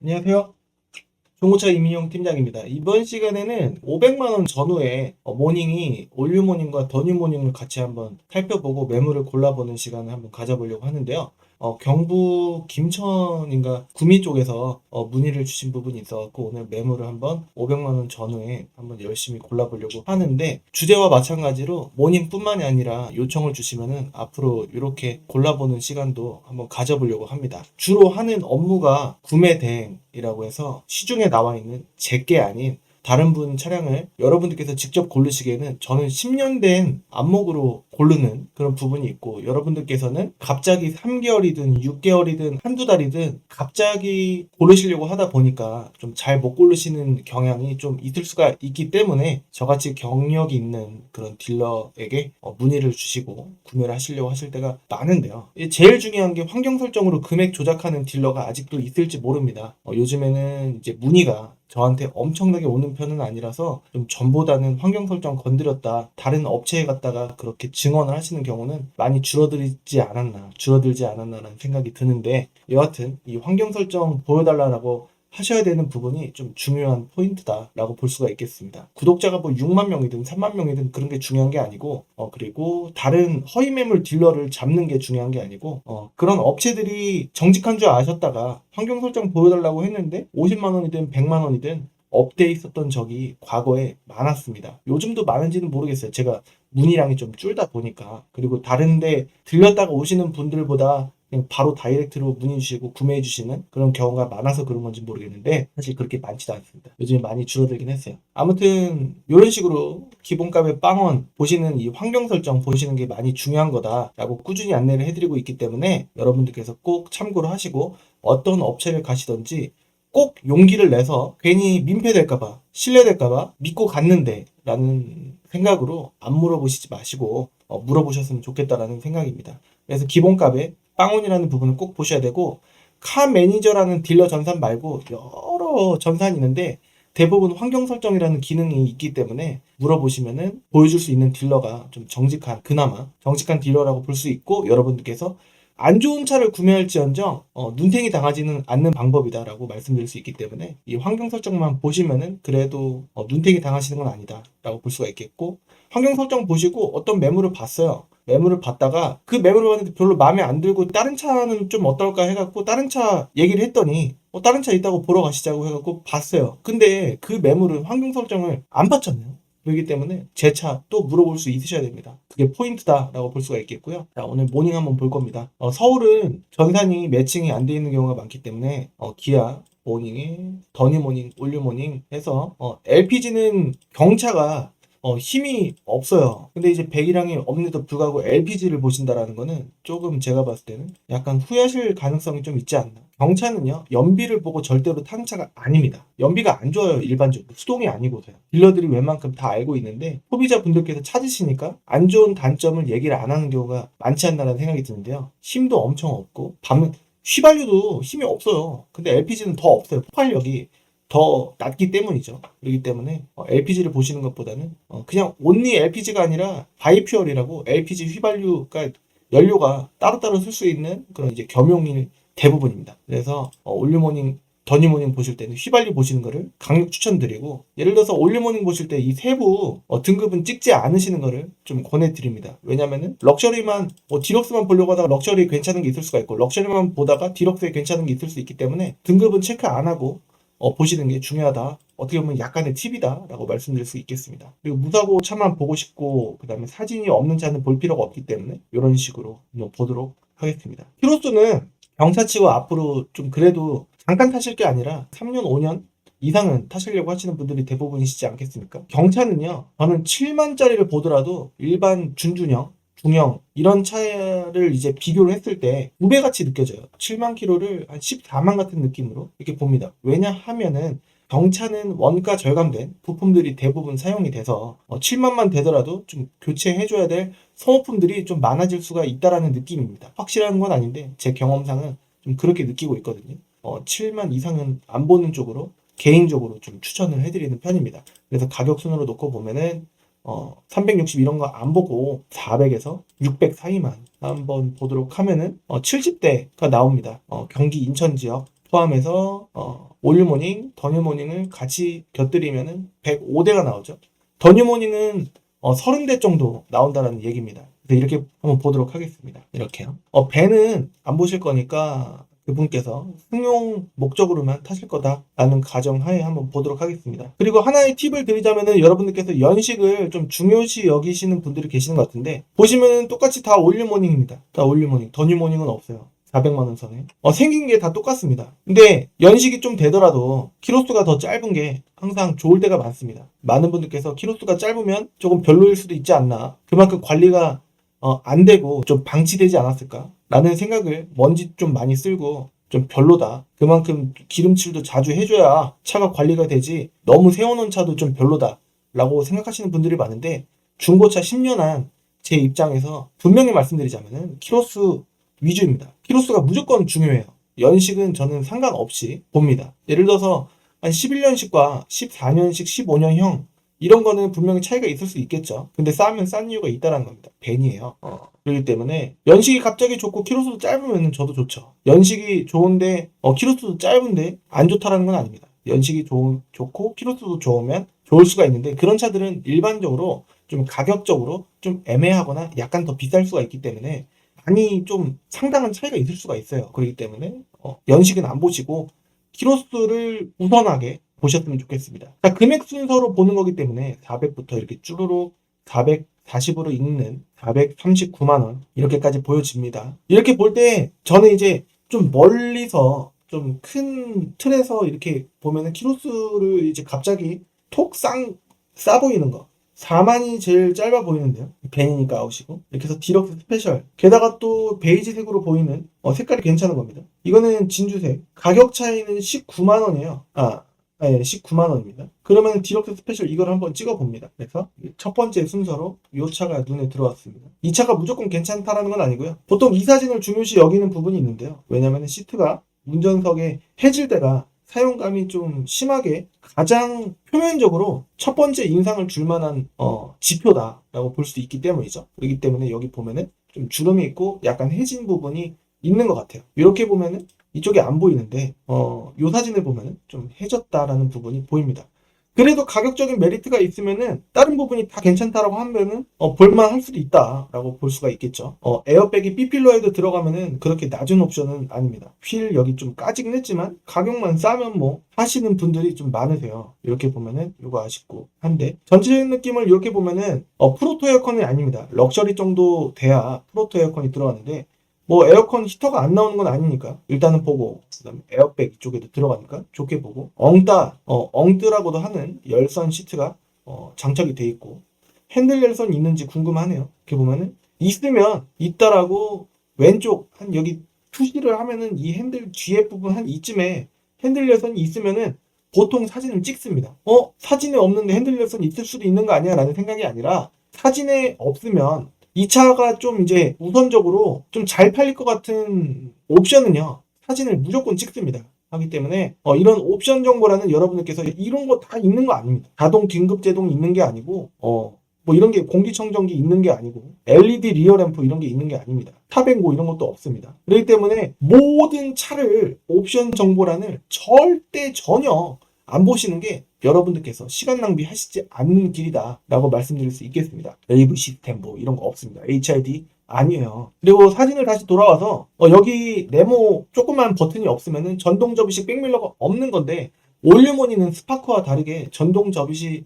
안녕하세요. 중고차 이민용 팀장입니다. 이번 시간에는 500만 원 전후에 모닝이 올류 모닝과 더뉴 모닝을 같이 한번 살펴보고 매물을 골라보는 시간을 한번 가져보려고 하는데요. 경북 김천인가 구미 쪽에서 문의를 주신 부분이 있어갖고 오늘 매물을 한번 500만 원 전후에 한번 열심히 골라보려고 하는데, 주제와 마찬가지로 모닝뿐만이 아니라 요청을 주시면은 앞으로 이렇게 골라보는 시간도 한번 가져보려고 합니다. 주로 하는 업무가 구매 대행이라고 해서 시중에 나와 있는 제게 아닌 다른 분 차량을 여러분들께서 직접 고르시기에는 저는 10년 된 안목으로 고르는 그런 부분이 있고, 여러분들께서는 갑자기 3개월이든 6개월이든 한두 달이든 갑자기 고르시려고 하다 보니까 좀 잘 못 고르시는 경향이 좀 있을 수가 있기 때문에 저같이 경력이 있는 그런 딜러에게 문의를 주시고 구매를 하시려고 하실 때가 많은데요. 제일 중요한 게 환경 설정으로 금액 조작하는 딜러가 아직도 있을지 모릅니다. 요즘에는 이제 문의가 저한테 엄청나게 오는 편은 아니라서 좀 전보다는 환경 설정 건드렸다, 다른 업체에 갔다가 그렇게 증언을 하시는 경우는 많이 줄어들지 않았나라는 생각이 드는데, 여하튼 이 환경 설정 보여달라고 하셔야 되는 부분이 좀 중요한 포인트다라고 볼 수가 있겠습니다. 구독자가 뭐 6만 명이든 3만 명이든 그런 게 중요한 게 아니고, 그리고 다른 허위 매물 딜러를 잡는 게 중요한 게 아니고, 그런 업체들이 정직한 줄 아셨다가 환경 설정 보여달라고 했는데 50만 원이든 100만 원이든 업돼 있었던 적이 과거에 많았습니다. 요즘도 많은지는 모르겠어요. 제가 문의량이 좀 줄다 보니까. 그리고 다른데 들렸다가 오시는 분들보다 그냥 바로 다이렉트로 문의 주시고 구매해 주시는 그런 경우가 많아서 그런 건지 모르겠는데, 사실 그렇게 많지도 않습니다. 요즘에 많이 줄어들긴 했어요. 아무튼 이런 식으로 기본값의 빵원 보시는 이 환경 설정 보시는 게 많이 중요한 거다라고 꾸준히 안내를 해드리고 있기 때문에 여러분들께서 꼭 참고를 하시고, 어떤 업체를 가시던지 꼭 용기를 내서 괜히 민폐될까봐, 신뢰될까봐 믿고 갔는데 라는 생각으로 안 물어보시지 마시고 물어보셨으면 좋겠다라는 생각입니다. 그래서 기본값에 빵원이라는 부분을 꼭 보셔야 되고, 카 매니저라는 딜러 전산 말고 여러 전산이 있는데 대부분 환경 설정이라는 기능이 있기 때문에 물어보시면은 보여줄 수 있는 딜러가 좀 정직한, 그나마 정직한 딜러라고 볼 수 있고, 여러분들께서 안 좋은 차를 구매할지언정 눈탱이 당하지는 않는 방법이다라고 말씀드릴 수 있기 때문에 이 환경 설정만 보시면은 그래도 눈탱이 당하시는 건 아니다라고 볼 수가 있겠고, 환경 설정 보시고 어떤 매물을 봤어요. 매물을 봤다가 그 매물을 봤는데 별로 마음에 안 들고 다른 차는 좀 어떨까 해갖고 다른 차 얘기를 했더니 다른 차 있다고 보러 가시자고 해갖고 봤어요. 근데 그 매물은 환경 설정을 안 봤잖아요. 그렇기 때문에 제 차 또 물어볼 수 있으셔야 됩니다. 그게 포인트다라고 볼 수가 있겠고요. 자, 오늘 모닝 한번 볼 겁니다. 서울은 전산이 매칭이 안 돼 있는 경우가 많기 때문에 기아 모닝에 더니 모닝, 올류 모닝 해서 LPG는 경차가 힘이 없어요. 근데 이제 배기량이 없는데도 불구하고 LPG를 보신다라는 거는 조금 제가 봤을 때는 약간 후회하실 가능성이 좀 있지 않나. 경차는요, 연비를 보고 절대로 타는 차가 아닙니다. 연비가 안 좋아요, 일반적으로. 수동이 아니고서요. 딜러들이 웬만큼 다 알고 있는데 소비자분들께서 찾으시니까 안 좋은 단점을 얘기를 안 하는 경우가 많지 않나라는 생각이 드는데요. 힘도 엄청 없고, 휘발유도 힘이 없어요. 근데 LPG는 더 없어요. 폭발력이 더 낮기 때문이죠. 그렇기 때문에 LPG를 보시는 것보다는 그냥 온리 LPG가 아니라 바이퓨얼이라고 LPG 휘발유가 연료가 따로따로 쓸 수 있는 그런 이제 겸용이 대부분입니다. 그래서 올류모닝, 더니모닝 보실 때는 휘발유 보시는 거를 강력 추천드리고, 예를 들어서 올류모닝 보실 때 이 세부 등급은 찍지 않으시는 거를 좀 권해드립니다. 왜냐면은 럭셔리만 디럭스만 보려고 하다가 럭셔리 괜찮은 게 있을 수가 있고, 럭셔리만 보다가 디럭스에 괜찮은 게 있을 수 있기 때문에 등급은 체크 안 하고 보시는 게 중요하다. 어떻게 보면 약간의 팁이다라고 말씀드릴 수 있겠습니다. 그리고 무사고 차만 보고 싶고, 그 다음에 사진이 없는 차는 볼 필요가 없기 때문에 이런 식으로 한번 보도록 하겠습니다. 키로수는 경차치고 앞으로 좀 그래도 잠깐 타실 게 아니라 3년, 5년 이상은 타시려고 하시는 분들이 대부분이시지 않겠습니까? 경차는요, 저는 7만짜리를 보더라도 일반 준중형, 중형 이런 차를 이제 비교를 했을 때 2배 같이 느껴져요. 7만 킬로를 한 14만 같은 느낌으로 이렇게 봅니다. 왜냐하면은 경차는 원가 절감된 부품들이 대부분 사용이 돼서 7만만 되더라도 좀 교체해줘야 될 소모품들이 좀 많아질 수가 있다라는 느낌입니다. 확실한 건 아닌데 제 경험상은 좀 그렇게 느끼고 있거든요. 7만 이상은 안 보는 쪽으로 개인적으로 좀 추천을 해드리는 편입니다. 그래서 가격 순으로 놓고 보면은 360 이런 거 안 보고 400에서 600 사이만 한번 보도록 하면은 70대가 나옵니다. 경기 인천 지역 포함해서 올뉴모닝, 더뉴모닝을 같이 곁들이면은 105대가 나오죠. 더뉴모닝은 30대 정도 나온다는 얘기입니다. 그래서 이렇게 한번 보도록 하겠습니다. 이렇게요. 배는 안 보실 거니까 그분께서 승용 목적으로만 타실 거다라는 가정하에 한번 보도록 하겠습니다. 그리고 하나의 팁을 드리자면은 여러분들께서 연식을 좀 중요시 여기시는 분들이 계시는 것 같은데, 보시면은 똑같이 다 올뉴모닝입니다. 다 올뉴모닝. 더뉴모닝은 없어요. 400만원 선에. 생긴 게 다 똑같습니다. 근데 연식이 좀 되더라도 키로수가 더 짧은 게 항상 좋을 때가 많습니다. 많은 분들께서 키로수가 짧으면 조금 별로일 수도 있지 않나. 그만큼 관리가 안 되고 좀 방치되지 않았을까? 라는 생각을, 먼지 좀 많이 쓸고 좀 별로다. 그만큼 기름칠도 자주 해줘야 차가 관리가 되지, 너무 세워놓은 차도 좀 별로다. 라고 생각하시는 분들이 많은데, 중고차 10년 한 제 입장에서 분명히 말씀드리자면은 키로수 위주입니다. 키로수가 무조건 중요해요. 연식은 저는 상관없이 봅니다. 예를 들어서 한 11년식과 14년식, 15년형 이런 거는 분명히 차이가 있을 수 있겠죠. 근데 싸면 싼 이유가 있다는 겁니다. 벤이에요. 그렇기 때문에 연식이 갑자기 좋고 키로수도 짧으면 저도 좋죠. 연식이 좋은데 키로수도 짧은데 안 좋다라는 건 아닙니다. 연식이 좋고 키로수도 좋으면 좋을 수가 있는데, 그런 차들은 일반적으로 좀 가격적으로 좀 애매하거나 약간 더 비쌀 수가 있기 때문에 많이 좀 상당한 차이가 있을 수가 있어요. 그렇기 때문에 연식은 안 보시고 키로수를 우선하게 보셨으면 좋겠습니다. 자, 금액 순서로 보는 거기 때문에 400부터 이렇게 쭈루룩 440으로 읽는 439만원 이렇게까지 보여집니다. 이렇게 볼 때 저는 이제 좀 멀리서 좀 큰 틀에서 이렇게 보면은 키로수를 이제 갑자기 톡 싸 보이는 거, 4만이 제일 짧아 보이는데요. 벤이니까 아웃이고. 이렇게 해서 디럭스 스페셜. 게다가 또 베이지색으로 보이는 색깔이 괜찮은 겁니다. 이거는 진주색. 가격 차이는 19만원이에요. 네, 19만원입니다. 그러면 디럭스 스페셜 이걸 한번 찍어봅니다. 그래서 첫 번째 순서로 이 차가 눈에 들어왔습니다. 이 차가 무조건 괜찮다라는 건 아니고요. 보통 이 사진을 중요시 여기는 부분이 있는데요. 왜냐면 시트가 운전석에 해질대가 사용감이 좀 심하게 가장 표면적으로 첫 번째 인상을 줄 만한 지표다라고 볼 수 있기 때문이죠. 그렇기 때문에 여기 보면은 좀 주름이 있고 약간 해진 부분이 있는 것 같아요. 이렇게 보면은 이쪽에 안 보이는데 이 사진을 보면은 좀 해졌다라는 부분이 보입니다. 그래도 가격적인 메리트가 있으면은 다른 부분이 다 괜찮다라고 하면은 볼만할 수도 있다라고 볼 수가 있겠죠. 에어백이 B필러에도 들어가면은 그렇게 낮은 옵션은 아닙니다. 휠 여기 좀 까지긴 했지만 가격만 싸면 뭐 하시는 분들이 좀 많으세요. 이렇게 보면은 이거 아쉽고 한데, 전체적인 느낌을 이렇게 보면은 프로토 에어컨이 아닙니다. 럭셔리 정도 돼야 프로토 에어컨이 들어가는데, 뭐 에어컨 히터가 안 나오는 건 아니니까 일단은 보고, 그다음에 에어백 이쪽에도 들어가니까 좋게 보고, 엉뜨라고도 하는 열선 시트가 장착이 돼 있고, 핸들 열선 있는지 궁금하네요. 이렇게 보면은 있으면 있다라고, 왼쪽 한 여기 투시를 하면은 이 핸들 뒤에 부분 한 이쯤에 핸들 열선이 있으면은 보통 사진을 찍습니다. 사진에 없는데 핸들 열선이 있을 수도 있는 거 아니야 라는 생각이 아니라, 사진에 없으면 이 차가 좀 이제 우선적으로 좀 잘 팔릴 것 같은 옵션은요, 사진을 무조건 찍습니다. 하기 때문에 이런 옵션 정보라는, 여러분들께서 이런 거 다 있는 거 아닙니다. 자동 긴급 제동 있는 게 아니고 뭐 이런 게 공기청정기 있는 게 아니고 LED 리어 램프 이런 게 있는 게 아닙니다. 타뱅고 이런 것도 없습니다. 그렇기 때문에 모든 차를 옵션 정보란을 절대 전혀 안 보시는 게 여러분들께서 시간 낭비하시지 않는 길이다 라고 말씀드릴 수 있겠습니다. 웨이브 시스템 뭐 이런 거 없습니다. HID 아니에요. 그리고 사진을 다시 돌아와서 여기 네모 조그만 버튼이 없으면은 전동 접이식 백밀러가 없는 건데, 올류모니는 스파크와 다르게 전동 접이식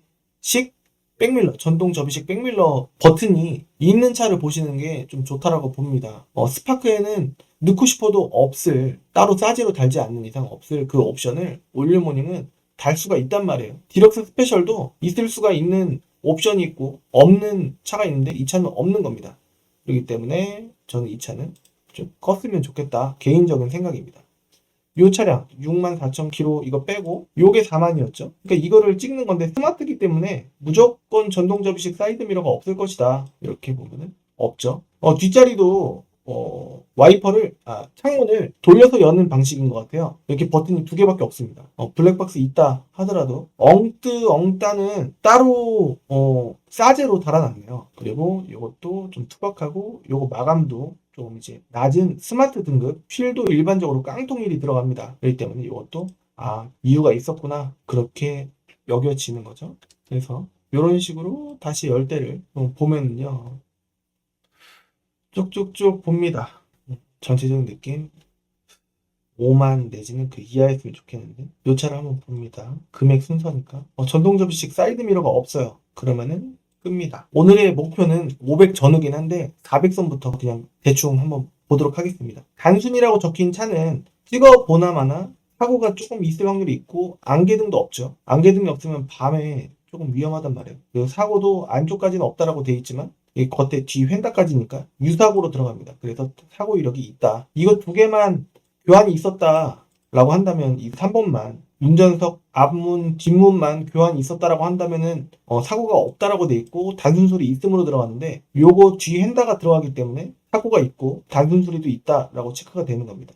백밀러, 전동 접이식 백밀러 버튼이 있는 차를 보시는 게 좀 좋다라고 봅니다. 스파크에는 넣고 싶어도 없을, 따로 싸지로 달지 않는 이상 없을 그 옵션을 올류모닝은 달 수가 있단 말이에요. 디럭스 스페셜도 있을 수가 있는 옵션이 있고 없는 차가 있는데 이 차는 없는 겁니다. 그렇기 때문에 저는 이 차는 좀 껐으면 좋겠다, 개인적인 생각입니다. 이 차량 64,000km 이거 빼고 요게 4만이었죠. 그러니까 이거를 찍는 건데 스마트기 때문에 무조건 전동 접이식 사이드 미러가 없을 것이다. 이렇게 보면은 없죠. 뒷자리도 창문을 돌려서 여는 방식인 것 같아요. 이렇게 버튼이 2개밖에 없습니다. 블랙박스 있다 하더라도 엉따는 따로 싸제로 달아놨네요. 그리고 이것도 좀 투박하고 요거 마감도 좀 이제 낮은 스마트 등급, 휠도 일반적으로 깡통휠이 들어갑니다. 그렇기 때문에 이것도 이유가 있었구나, 그렇게 여겨지는 거죠. 그래서 이런 식으로 다시 열 때를 보면은요, 쭉쭉쭉 봅니다. 전체적인 느낌 5만 내지는 그 이하였으면 좋겠는데, 요 차를 한번 봅니다. 금액 순서니까. 전동 접이식 사이드 미러가 없어요. 그러면은 끕니다. 오늘의 목표는 500 전후긴 한데 400선부터 그냥 대충 한번 보도록 하겠습니다. 단순이라고 적힌 차는 찍어 보나마나 사고가 조금 있을 확률이 있고, 안개등도 없죠. 안개등이 없으면 밤에 조금 위험하단 말이에요. 그리고 사고도 안쪽까지는 없다라고 돼 있지만 이 겉에 뒤 휀다까지니까 유사고로 들어갑니다. 그래서 사고 이력이 있다. 이거 2개만 교환이 있었다라고 한다면, 이 3번만 운전석 앞문 뒷문만 교환이 있었다라고 한다면은 사고가 없다라고 돼 있고 단순 소리 있음으로 들어갔는데, 요거 뒤 휀다가 들어가기 때문에 사고가 있고 단순 소리도 있다라고 체크가 되는 겁니다.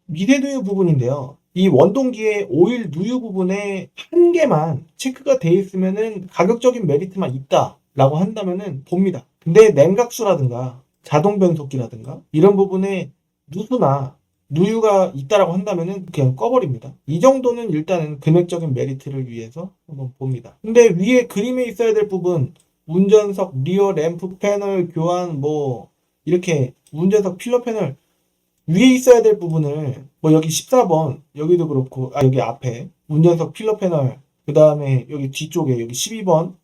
미세누유 부분인데요. 이 원동기의 오일 누유 부분에 한 개만 체크가 돼 있으면은 가격적인 메리트만 있다라고 한다면은 봅니다. 근데 냉각수라든가 자동 변속기라든가 이런 부분에 누수나 누유가 있다라고 한다면은 그냥 꺼버립니다. 이 정도는 일단은 금액적인 메리트를 위해서 한번 봅니다. 근데 위에 그림에 있어야 될 부분, 운전석 리어 램프 패널 교환, 이렇게 운전석 필러 패널 위에 있어야 될 부분을, 여기 14번 여기도 그렇고, 여기 앞에 운전석 필러 패널, 그 다음에 여기 뒤쪽에 여기 12번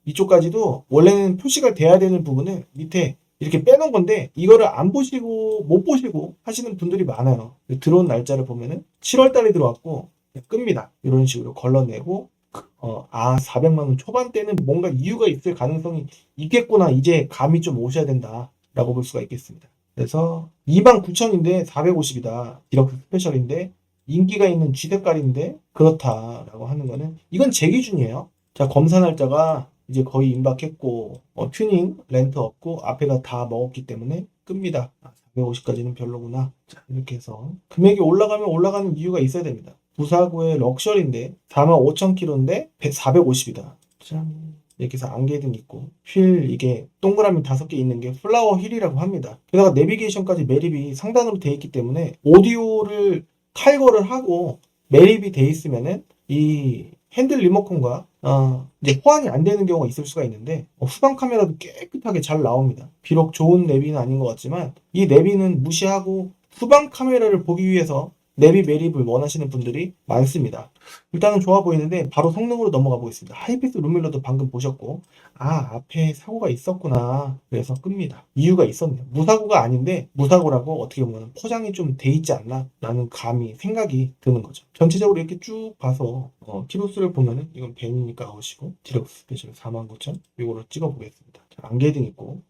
이쪽까지도 원래는 표시가 돼야 되는 부분을 밑에 이렇게 빼놓은 건데, 이거를 안 보시고 못 보시고 하시는 분들이 많아요. 들어온 날짜를 보면은 7월 달에 들어왔고 끕니다. 이런 식으로 걸러내고 400만원 초반대는 뭔가 이유가 있을 가능성이 있겠구나, 이제 감이 좀 오셔야 된다 라고 볼 수가 있겠습니다. 그래서 29,000인데 450이다, 디럭스 스페셜인데 인기가 있는 G 색깔인데 그렇다라고 하는 거는, 이건 제 기준이에요. 자, 검사 날짜가 이제 거의 임박했고 튜닝 렌트 없고 앞에가 다 먹었기 때문에 끕니다. 450까지는 별로구나. 자, 이렇게 해서 금액이 올라가면 올라가는 이유가 있어야 됩니다. 부사구의 럭셔리인데 45,000km인데 450이다. 짠. 이렇게 해서 안개등 있고, 휠 이게 동그라미 5개 있는 게 플라워 휠이라고 합니다. 게다가 내비게이션까지 매립이 상단으로 돼 있기 때문에 오디오를 칼거를 하고 매립이 돼 있으면은 이 핸들 리모컨과 이제 호환이 안 되는 경우가 있을 수가 있는데, 후방 카메라도 깨끗하게 잘 나옵니다. 비록 좋은 내비는 아닌 것 같지만 이 내비는 무시하고 후방 카메라를 보기 위해서 내비 매립을 원하시는 분들이 많습니다. 일단은 좋아 보이는데 바로 성능으로 넘어가 보겠습니다. 하이패스 룸밀러도 방금 보셨고, 앞에 사고가 있었구나, 그래서 끕니다. 이유가 있었네요. 무사고가 아닌데 무사고라고 어떻게 보면 포장이 좀 돼 있지 않나 라는 감이 생각이 드는 거죠. 전체적으로 이렇게 쭉 봐서 키로수를 보면은 이건 벤이니까 아웃이고, 디럭스 스페셜 49,000 이거로 찍어 보겠습니다. 안개등 있고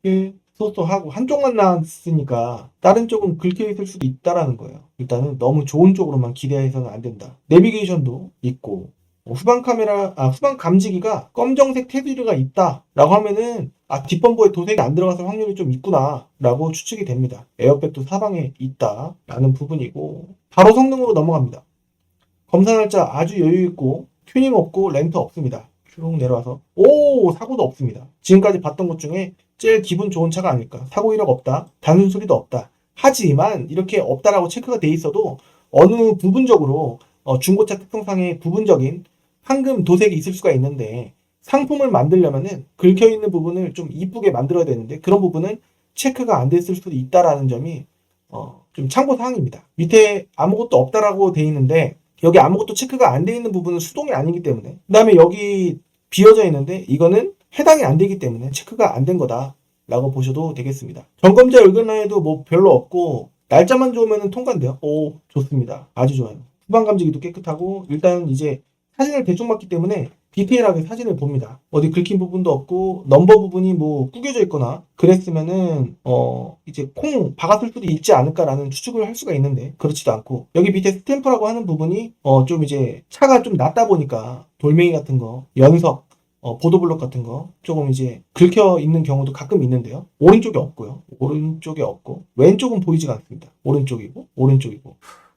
소소하고 한쪽만 나왔으니까 다른 쪽은 긁혀 있을 수도 있다라는 거예요. 일단은 너무 좋은 쪽으로만 기대해서는 안 된다. 내비게이션도 있고, 후방 감지기가 검정색 테두리가 있다라고 하면은 뒷범퍼에 도색이 안 들어가서 확률이 좀 있구나라고 추측이 됩니다. 에어백도 사방에 있다라는 부분이고, 바로 성능으로 넘어갑니다. 검사 날짜 아주 여유 있고, 튜닝 없고 렌트 없습니다. 쭉 내려와서 사고도 없습니다. 지금까지 봤던 것 중에 제일 기분 좋은 차가 아닐까. 사고 이력 없다, 단순 소리도 없다. 하지만 이렇게 없다라고 체크가 돼 있어도 어느 부분적으로 중고차 특성상의 부분적인 황금 도색이 있을 수가 있는데, 상품을 만들려면은 긁혀 있는 부분을 좀 이쁘게 만들어야 되는데 그런 부분은 체크가 안 됐을 수도 있다라는 점이 좀 참고 사항입니다. 밑에 아무것도 없다라고 돼 있는데 여기 아무것도 체크가 안 돼 있는 부분은 수동이 아니기 때문에, 그 다음에 여기 비어져 있는데 이거는 해당이 안 되기 때문에 체크가 안 된 거다 라고 보셔도 되겠습니다. 점검자 의견라인도 별로 없고, 날짜만 좋으면 통과인데요. 좋습니다. 아주 좋아요. 후방 감지기도 깨끗하고, 일단 이제 사진을 대충 봤기 때문에 디테일하게 사진을 봅니다. 어디 긁힌 부분도 없고, 넘버 부분이 구겨져 있거나 그랬으면은 이제 콩 박았을 수도 있지 않을까라는 추측을 할 수가 있는데 그렇지도 않고, 여기 밑에 스탬프라고 하는 부분이 좀 이제 차가 좀 낮다 보니까 돌멩이 같은 거, 연석 보도블록 같은 거 조금 이제 긁혀 있는 경우도 가끔 있는데요. 오른쪽에 없고요. 오른쪽에 없고 왼쪽은 보이지가 않습니다. 오른쪽이고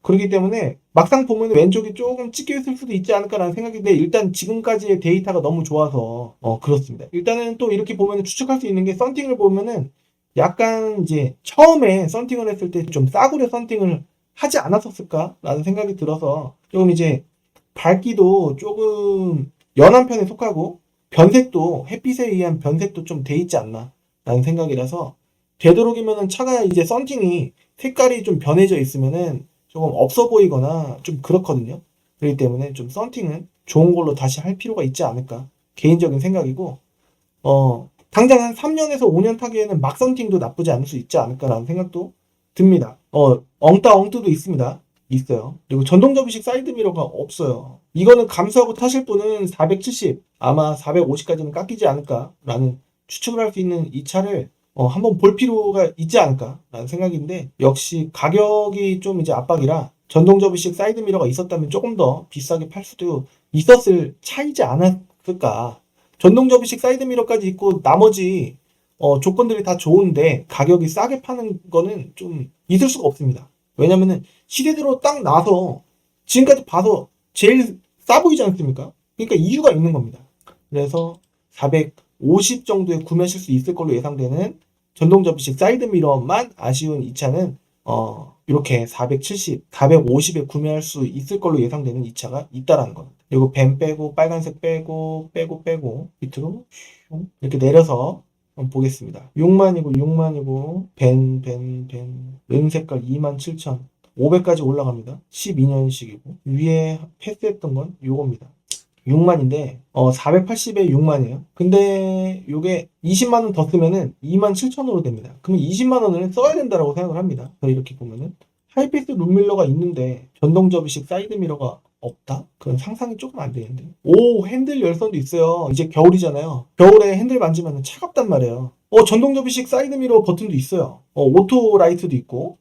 그렇기 때문에 막상 보면 왼쪽이 조금 찢겨 있을 수도 있지 않을까라는 생각인데 일단 지금까지의 데이터가 너무 좋아서 그렇습니다. 일단은 또 이렇게 보면 추측할 수 있는 게 썬팅을 보면은 약간 이제 처음에 썬팅을 했을 때 좀 싸구려 썬팅을 하지 않았었을까라는 생각이 들어서 조금 이제 밝기도 조금 연한 편에 속하고 변색도 햇빛에 의한 변색도 좀 돼 있지 않나 라는 생각이라서 되도록이면은 차가 이제 썬팅이 색깔이 좀 변해져 있으면은 조금 없어 보이거나 좀 그렇거든요. 그렇기 때문에 좀 썬팅은 좋은 걸로 다시 할 필요가 있지 않을까 개인적인 생각이고 당장 한 3년에서 5년 타기에는 막 썬팅도 나쁘지 않을 수 있지 않을까라는 생각도 듭니다. 엉따 엉뜨도 있습니다. 있어요. 그리고 전동 접이식 사이드 미러가 없어요. 이거는 감수하고 타실 분은 470, 아마 450까지는 깎이지 않을까라는 추측을 할 수 있는 이 차를 한번 볼 필요가 있지 않을까라는 생각인데 역시 가격이 좀 이제 압박이라 전동 접이식 사이드 미러가 있었다면 조금 더 비싸게 팔 수도 있었을 차이지 않았을까. 전동 접이식 사이드 미러까지 있고 나머지 조건들이 다 좋은데 가격이 싸게 파는 거는 좀 있을 수가 없습니다. 왜냐면은 시대대로 딱 나서 지금까지 봐서 제일 싸 보이지 않습니까? 그러니까 이유가 있는 겁니다. 그래서 450 정도에 구매하실 수 있을 걸로 예상되는 전동 접이식 사이드 미러만 아쉬운 이 차는 이렇게 470, 450에 구매할 수 있을 걸로 예상되는 이 차가 있다라는 겁니다. 그리고 벤 빼고 빨간색 빼고 밑으로 이렇게 내려서 한번 보겠습니다. 6만이고 벤 은색깔 27,000 500까지 올라갑니다. 12년식이고 위에 패스했던 건 요겁니다. 6만인데 480에 6만이에요. 근데 요게 20만원 더 쓰면은 27,000으로 됩니다. 그러면 20만원을 써야 된다라고 생각을 합니다. 이렇게 보면은 하이패스 룸밀러가 있는데 전동 접이식 사이드 미러가 없다? 그건 상상이 조금 안 되는데. 오, 핸들 열선도 있어요. 이제 겨울이잖아요. 겨울에 핸들 만지면 차갑단 말이에요. 전동 접이식 사이드 미러 버튼도 있어요. 오토 라이트도 있고,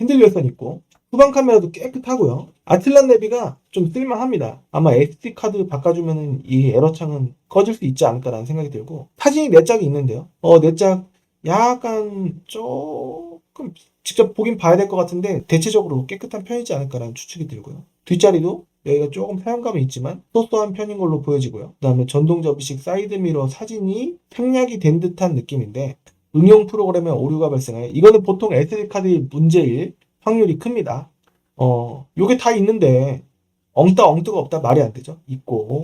핸들 열선 있고, 후방 카메라도 깨끗하고요. 아틀란 내비가 좀 쓸만합니다. 아마 SD카드 바꿔주면은 이 에러창은 꺼질 수 있지 않을까라는 생각이 들고, 사진이 4짝이 있는데요. 4짝 약간 조금 직접 보긴 봐야 될 것 같은데 대체적으로 깨끗한 편이지 않을까라는 추측이 들고요. 뒷자리도 여기가 조금 사용감이 있지만 소소한 편인 걸로 보여지고요. 그 다음에 전동 접이식 사이드 미러 사진이 생략이 된 듯한 느낌인데 응용 프로그램에 오류가 발생해요. 이거는 보통 SD카드의 문제일 확률이 큽니다. 요게 다 있는데 엉뜨가 없다 말이 안 되죠. 있고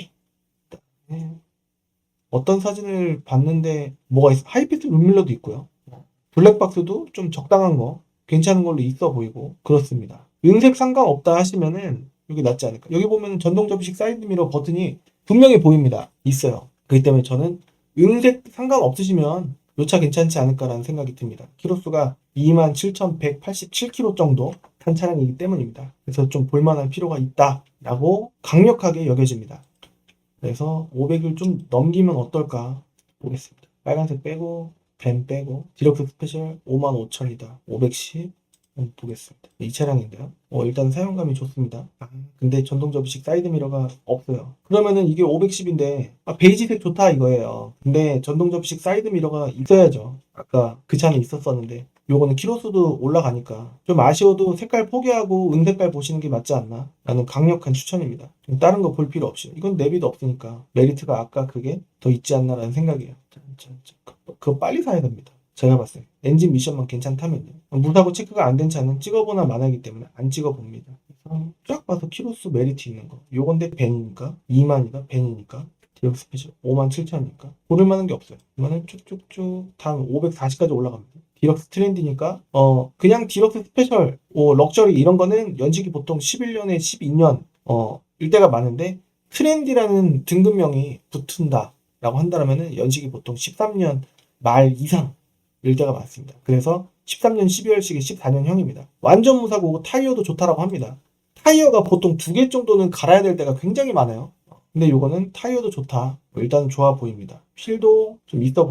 어떤 사진을 봤는데 뭐가 있어? 하이패스 룸밀러도 있고요. 블랙박스도 좀 적당한 거 괜찮은 걸로 있어 보이고 그렇습니다. 은색 상관없다 하시면은 여기 낫지 않을까. 여기 보면 전동 접이식 사이드 미러 버튼이 분명히 보입니다. 있어요. 그렇기 때문에 저는 은색 상관없으시면 요 차 괜찮지 않을까라는 생각이 듭니다. 키로수가 27,187km 정도 탄 차량이기 때문입니다. 그래서 좀 볼만한 필요가 있다라고 강력하게 여겨집니다. 그래서 500을 좀 넘기면 어떨까 보겠습니다. 빨간색 빼고 벤 빼고 디럭스 스페셜 55,000이다. 510 보겠습니다. 이 차량인데요. 일단 사용감이 좋습니다. 근데 전동 접이식 사이드 미러가 없어요. 그러면은 이게 510인데 베이지색 좋다 이거예요. 근데 전동 접이식 사이드 미러가 있어야죠. 아까 그 차는 있었었는데 요거는 키로수도 올라가니까 좀 아쉬워도 색깔 포기하고 은색깔 보시는 게 맞지 않나 라는 강력한 추천입니다. 다른 거 볼 필요 없이 이건 내비도 없으니까 메리트가 아까 그게 더 있지 않나 라는 생각이에요. 그거 빨리 사야 됩니다. 제가 봤을 때 엔진 미션만 괜찮다면요. 무사고 체크가 안 된 차는 찍어보나 마나이기 때문에 안 찍어봅니다. 쫙 봐서 키로수 메리트 있는 거 요건데 벤이니까 2만이다 벤이니까 디럭스 스페셜 57,000이니까 고를 만한 게 없어요. 이거는 쭉쭉쭉 다음 540까지 올라갑니다. 디럭스 트렌디니까 그냥 디럭스 스페셜 럭셔리 이런 거는 연식이 보통 11년에 12년 일 때가 많은데 트렌디라는 등급명이 붙은다 라고 한다면은 연식이 보통 13년 말 이상 일 때가 많습니다. 그래서 13년 12월식이 14년형입니다. 완전 무사고 타이어도 좋다라고 합니다. 타이어가 보통 2개 정도는 갈아야 될 때가 굉장히 많아요. 근데 요거는 타이어도 좋다. 일단 좋아 보입니다. 휠도 좀 있어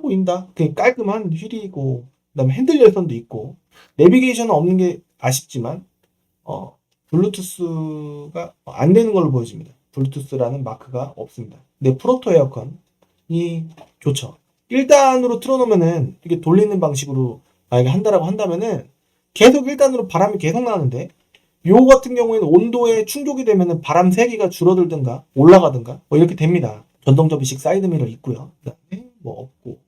보인다. 그냥 깔끔한 휠이고 그다음에 핸들 열선도 있고 내비게이션은 없는 게 아쉽지만 블루투스가 안 되는 걸로 보여집니다. 블루투스라는 마크가 없습니다. 근데 프로토 에어컨이 좋죠. 1단으로 틀어놓으면은 이게 돌리는 방식으로 만약에 한다라고 한다면은 계속 1단으로 바람이 계속 나는데 요 같은 경우에는 온도에 충족이 되면은 바람 세기가 줄어들든가 올라가든가 뭐 이렇게 됩니다. 전동 접이식 사이드 미러 있고요. 그다음에 뭐 없고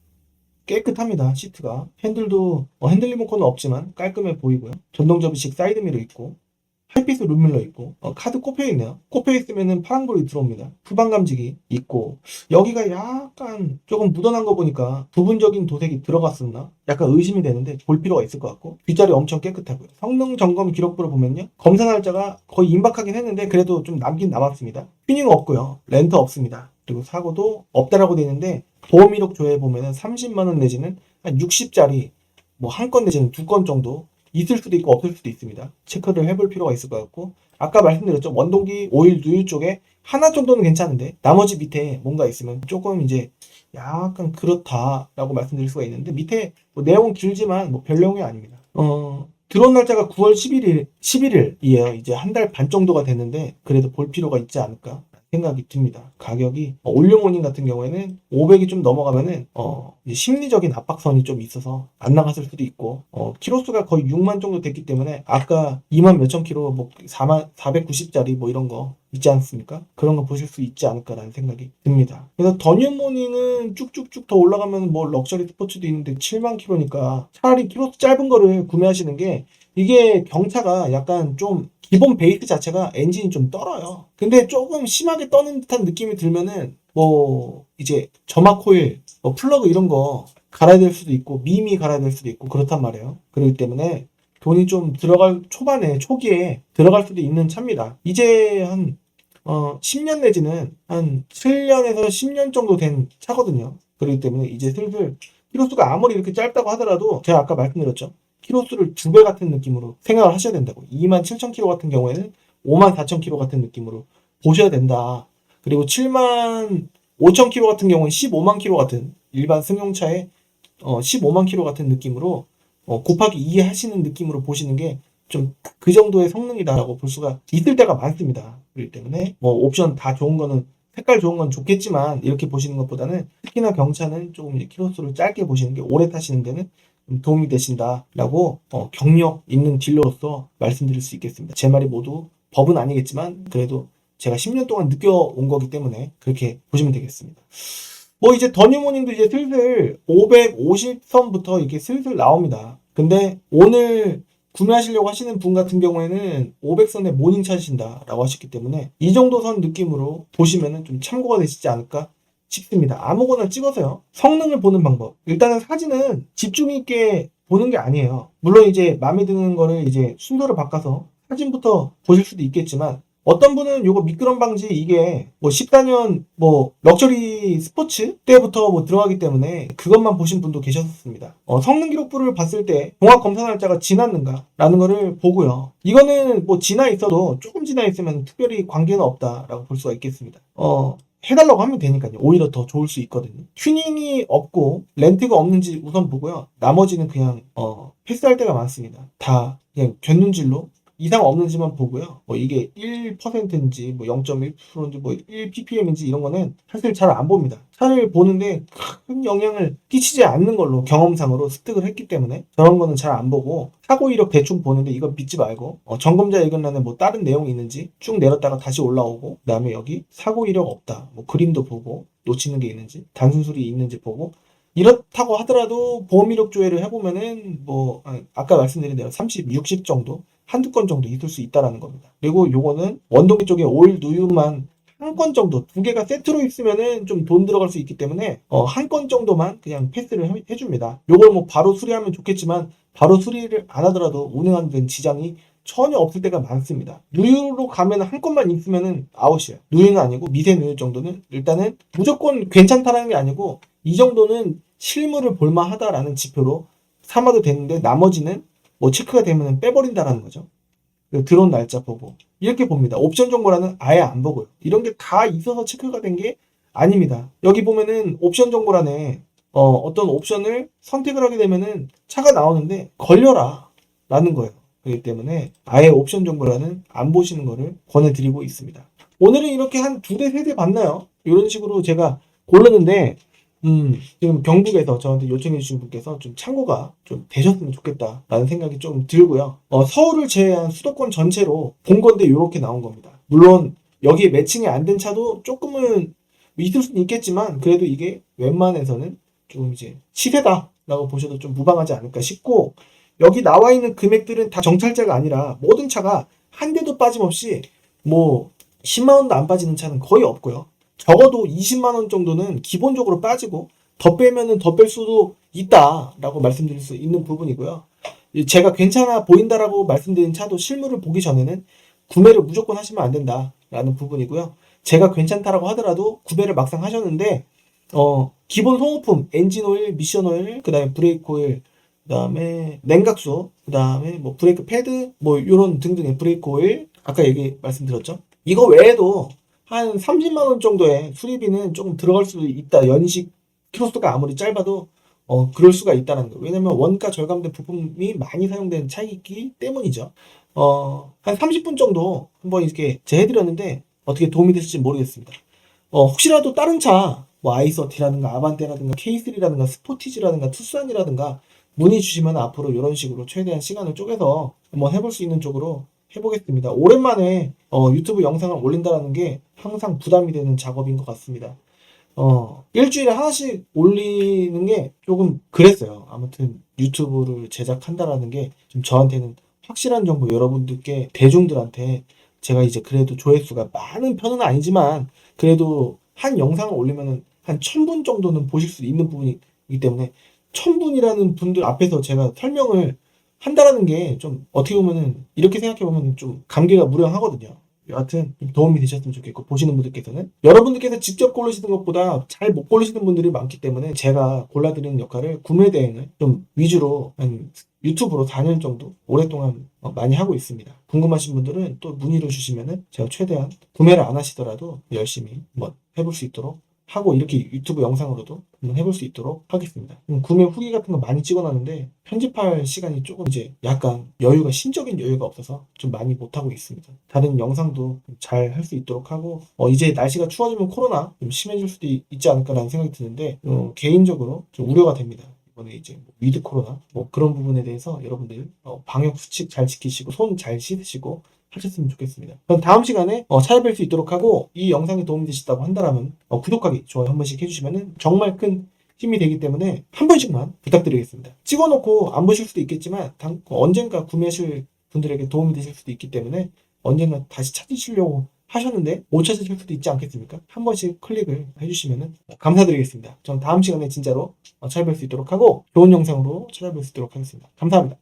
깨끗합니다. 시트가 핸들도 핸들 리모컨은 없지만 깔끔해 보이고요. 전동 접이식 사이드 미러 있고 하이피스 룸밀러 있고 카드 꼽혀 있네요. 꼽혀 있으면은 파란불이 들어옵니다. 후방 감지기 있고 여기가 약간 조금 묻어난 거 보니까 부분적인 도색이 들어갔었나? 약간 의심이 되는데 볼 필요가 있을 것 같고 뒷자리 엄청 깨끗하고요. 성능 점검 기록부를 보면요. 검사 날짜가 거의 임박하긴 했는데 그래도 좀 남긴 남았습니다. 튜닝 없고요. 렌터 없습니다. 그리고 사고도 없다라고 되어 있는데 보험 이력 조회에 보면은 30만원 내지는 한 60짜리 뭐 한 건 내지는 두 건 정도 있을 수도 있고 없을 수도 있습니다. 체크를 해볼 필요가 있을 것 같고 아까 말씀드렸죠. 원동기 오일 누유 쪽에 하나 정도는 괜찮은데 나머지 밑에 뭔가 있으면 조금 이제 약간 그렇다라고 말씀드릴 수가 있는데 밑에 뭐 내용은 길지만 뭐 별 내용이 아닙니다. 들어온 날짜가 9월 11일이에요. 이제 한 달 반 정도가 됐는데 그래도 볼 필요가 있지 않을까 생각이 듭니다. 가격이 올류모닝 같은 경우에는 500이 좀 넘어가면은 이제 심리적인 압박선이 좀 있어서 안 나갔을 수도 있고 키로수가 거의 6만 정도 됐기 때문에 아까 2만 몇천 키로 뭐 4만 490짜리 뭐 이런 거 있지 않습니까? 그런 거 보실 수 있지 않을까라는 생각이 듭니다. 그래서 더뉴모닝은 쭉쭉쭉 더 올라가면 뭐 럭셔리 스포츠도 있는데 7만 키로니까 차라리 키로수 짧은 거를 구매하시는 게 이게 경차가 약간 좀 기본 베이스 자체가 엔진이 좀 떨어요. 근데 조금 심하게 떠는 듯한 느낌이 들면은 뭐 이제 점화 코일, 뭐 플러그 이런 거 갈아야 될 수도 있고 미미 갈아야 될 수도 있고 그렇단 말이에요. 그렇기 때문에 돈이 좀 들어갈 초기에 들어갈 수도 있는 차입니다. 이제 한 10년 내지는 한 7년에서 10년 정도 된 차거든요. 그렇기 때문에 이제 슬슬 키로수가 아무리 이렇게 짧다고 하더라도 제가 아까 말씀드렸죠. 키로수를 2배 같은 느낌으로 생각을 하셔야 된다고. 27,000km 같은 경우에는 54,000km 같은 느낌으로 보셔야 된다. 그리고 75,000km 같은 경우는 15만 km 같은 일반 승용차의 15만 km 같은 느낌으로 곱하기 2 하시는 느낌으로 보시는 게 좀 그 정도의 성능이다라고 볼 수가 있을 때가 많습니다. 그렇기 때문에 뭐 옵션 다 좋은 거는 색깔 좋은 건 좋겠지만 이렇게 보시는 것보다는 특히나 경차는 조금 이제 키로수를 짧게 보시는 게 오래 타시는 데는 도움이 되신다라고 경력 있는 딜러로서 말씀드릴 수 있겠습니다. 제 말이 모두 법은 아니겠지만 그래도 제가 10년 동안 느껴온 거기 때문에 그렇게 보시면 되겠습니다. 뭐 이제 더뉴모닝도 이제 슬슬 550선부터 이렇게 슬슬 나옵니다. 근데 오늘 구매하시려고 하시는 분 같은 경우에는 500선에 모닝 찾으신다라고 하셨기 때문에 이 정도 선 느낌으로 보시면은 좀 참고가 되시지 않을까 싶습니다. 아무거나 찍어서요. 성능을 보는 방법. 일단은 사진은 집중 있게 보는 게 아니에요. 물론 이제 마음에 드는 거를 이제 순서를 바꿔서 사진부터 보실 수도 있겠지만 어떤 분은 요거 미끄럼 방지 이게 뭐 14년 뭐 럭셔리 스포츠 때부터 뭐 들어가기 때문에 그것만 보신 분도 계셨습니다. 성능 기록부를 봤을 때 종합 검사 날짜가 지났는가 라는 거를 보고요. 이거는 뭐 지나 있어도 조금 지나 있으면 특별히 관계는 없다라고 볼 수가 있겠습니다. 해달라고 하면 되니까요. 오히려 더 좋을 수 있거든요. 튜닝이 없고 렌트가 없는지 우선 보고요. 나머지는 그냥 패스할 때가 많습니다. 다 그냥 견눈질로 이상 없는지만 보고요. 뭐 이게 1%인지 뭐 0.1%인지 뭐 1ppm인지 이런 거는 사실 잘 안 봅니다. 차를 보는데 큰 영향을 끼치지 않는 걸로 경험상으로 습득을 했기 때문에 저런 거는 잘 안 보고 사고 이력 대충 보는데 이거 믿지 말고 점검자 의견란에 뭐 다른 내용이 있는지 쭉 내렸다가 다시 올라오고 그다음에 여기 사고 이력 없다. 뭐 그림도 보고 놓치는 게 있는지 단순 수리 있는지 보고 이렇다고 하더라도 보험 이력 조회를 해보면은 뭐 아까 말씀드린 대로 30, 60 정도 한두 건 정도 있을 수 있다라는 겁니다. 그리고 요거는 원동기 쪽에 오일 누유만 한 건 정도, 두 개가 세트로 있으면은 좀 돈 들어갈 수 있기 때문에 한 건 정도만 그냥 패스를 해줍니다. 요걸 뭐 바로 수리하면 좋겠지만 바로 수리를 안 하더라도 운행하는 데는 지장이 전혀 없을 때가 많습니다. 누유로 가면 한 건만 있으면은 아웃이에요. 누유는 아니고 미세 누유 정도는 일단은 무조건 괜찮다라는 게 아니고 이 정도는 실물을 볼만하다라는 지표로 삼아도 되는데 나머지는 뭐 체크가 되면 빼버린다라는 거죠. 들어온 날짜 보고 이렇게 봅니다. 옵션 정보란은 아예 안 보고요. 이런 게 다 있어서 체크가 된 게 아닙니다. 여기 보면은 옵션 정보란에 어떤 옵션을 선택을 하게 되면은 차가 나오는데 걸려라 라는 거예요. 그렇기 때문에 아예 옵션 정보란은 안 보시는 거를 권해드리고 있습니다. 오늘은 이렇게 한 2대 3대 봤나요? 이런 식으로 제가 고르는데 지금 경북에서 저한테 요청해 주신 분께서 좀 참고가 좀 되셨으면 좋겠다라는 생각이 좀 들고요. 서울을 제외한 수도권 전체로 본 건데 이렇게 나온 겁니다. 물론 여기에 매칭이 안 된 차도 조금은 있을 수는 있겠지만 그래도 이게 웬만해서는 좀 이제 시세다라고 보셔도 좀 무방하지 않을까 싶고, 여기 나와 있는 금액들은 다 정찰제가 아니라 모든 차가 한 대도 빠짐없이 뭐 10만 원도 안 빠지는 차는 거의 없고요. 적어도 20만 원 정도는 기본적으로 빠지고 더 빼면은 더 뺄 수도 있다라고 말씀드릴 수 있는 부분이고요. 제가 괜찮아 보인다라고 말씀드린 차도 실물을 보기 전에는 구매를 무조건 하시면 안 된다라는 부분이고요. 제가 괜찮다라고 하더라도 구매를 막상 하셨는데 기본 소모품, 엔진 오일, 미션 오일, 그다음에 브레이크 오일, 그다음에 냉각수, 그다음에 뭐 브레이크 패드, 뭐 요런 등등의 브레이크 오일, 아까 말씀드렸죠. 이거 외에도 한 30만 원 정도의 수리비는 조금 들어갈 수도 있다. 연식 키로수가 아무리 짧아도 그럴 수가 있다는 거. 왜냐면 원가 절감된 부품이 많이 사용된 차이기 때문이죠. 한 30분 정도 한번 이렇게 해드렸는데 어떻게 도움이 됐을지 모르겠습니다. 혹시라도 다른 차, 뭐 아이서티라든가 아반떼라든가 K3라든가 스포티지라든가 투싼이라든가 문의 주시면 앞으로 이런 식으로 최대한 시간을 쪼개서 한번 해볼 수 있는 쪽으로 해보겠습니다. 오랜만에 유튜브 영상을 올린다는 게 항상 부담이 되는 작업인 것 같습니다. 일주일에 하나씩 올리는 게 조금 그랬어요. 아무튼 유튜브를 제작한다라는 게 좀 저한테는 확실한 정보, 여러분들께, 대중들한테 제가 이제 그래도 조회수가 많은 편은 아니지만 그래도 한 영상을 올리면은 한 1000분 정도는 보실 수 있는 부분이기 때문에 1000분이라는 분들 앞에서 제가 설명을 한다라는 게 좀 어떻게 보면은 이렇게 생각해 보면 좀 감개가 무량하거든요. 여하튼 도움이 되셨으면 좋겠고, 보시는 분들께서는 여러분들께서 직접 고르시는 것보다 잘 못 고르시는 분들이 많기 때문에 제가 골라드리는 역할을 구매 대행을 좀 위주로 한 유튜브로 4년 정도 오랫동안 많이 하고 있습니다. 궁금하신 분들은 또 문의를 주시면은 제가 최대한 구매를 안 하시더라도 열심히 한번 해볼 수 있도록 하고, 이렇게 유튜브 영상으로도 한번 해볼 수 있도록 하겠습니다. 구매 후기 같은 거 많이 찍어놨는데 편집할 시간이 조금 이제 약간 심적인 여유가 없어서 좀 많이 못하고 있습니다. 다른 영상도 잘 할 수 있도록 하고, 이제 날씨가 추워지면 코로나 좀 심해질 수도 있지 않을까라는 생각이 드는데 개인적으로 좀 우려가 됩니다. 이번에 이제 위드 코로나 뭐 그런 부분에 대해서 여러분들 방역 수칙 잘 지키시고 손 잘 씻으시고 하셨으면 좋겠습니다. 그럼 다음 시간에 찾아뵐 수 있도록 하고, 이 영상이 도움이 되셨다고 한다면 구독하기, 좋아요 한 번씩 해주시면 정말 큰 힘이 되기 때문에 한 번씩만 부탁드리겠습니다. 찍어놓고 안 보실 수도 있겠지만 언젠가 구매하실 분들에게 도움이 되실 수도 있기 때문에 언젠가 다시 찾으시려고 하셨는데 못 찾으실 수도 있지 않겠습니까? 한 번씩 클릭을 해주시면 감사드리겠습니다. 전 다음 시간에 진짜로 찾아뵐 수 있도록 하고 좋은 영상으로 찾아뵐 수 있도록 하겠습니다. 감사합니다.